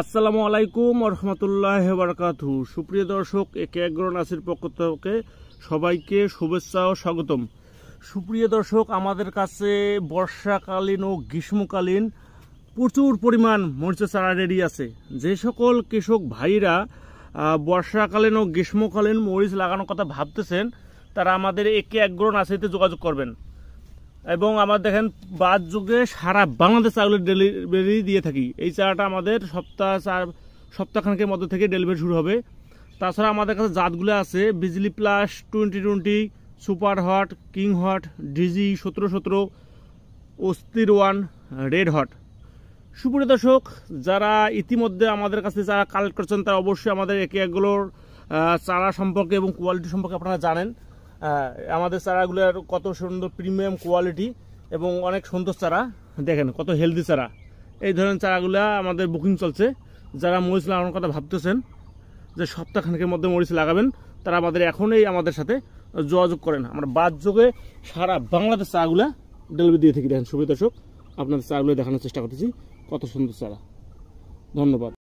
আসসালামু আলাইকুম রহমতুল্লাহি ওয়া বারাকাতুহু। সুপ্রিয় দর্শক, একে এগ্রো নার্সারির পক্ষ থেকে সবাইকে শুভেচ্ছা ও স্বাগতম। সুপ্রিয় দর্শক, আমাদের কাছে বর্ষাকালীন ও গ্রীষ্মকালীন প্রচুর পরিমাণ মরিচের চারা রেডি আছে। যে সকল কৃষক ভাইরা বর্ষাকালীন ও গ্রীষ্মকালীন মরিচ লাগানোর কথা ভাবতেছেন, তারা আমাদের একে এগ্রো নার্সারিতে যোগাযোগ করবেন। এবং আমার দেখেন বাদ যুগে সারা বাংলাদেশ চারাগুলো ডেলিভারি দিয়ে থাকি। এই চারাটা আমাদের সপ্তাহখানেকের মধ্যে থেকে ডেলিভারি শুরু হবে। তাছাড়া আমাদের কাছে জাতগুলো আছে Bijli plus 2020, super hot, king hot, DG 1717, অস্থির ওয়ান, রেড হট। সুপ্রিয় দর্শক, যারা ইতিমধ্যে আমাদের কাছে চারা কালেক্ট করছেন, তারা অবশ্যই আমাদের একে এগুলোর চারা সম্পর্কে এবং কোয়ালিটি সম্পর্কে আপনারা জানেন। আমাদের চারাগুলোর কত সুন্দর প্রিমিয়াম কোয়ালিটি এবং অনেক সুন্দর চারা, দেখেন কত হেলদি চারা। এই ধরনের চারাগুলো আমাদের বুকিং চলছে। যারা মরিচ লাগানোর কথা ভাবতেছেন যে সপ্তাহখানেকের মধ্যে মরিচ লাগাবেন, তারা আমাদের সাথে যোগাযোগ করেন। আমরা বাদ যোগে সারা বাংলাদেশ চারাগুলো ডেলিভারি দিয়ে থাকি। দেখেন সুপ্রিয় দর্শক, আপনাদের চারাগুলো দেখানোর চেষ্টা করতেছি, কত সুন্দর চারা। ধন্যবাদ।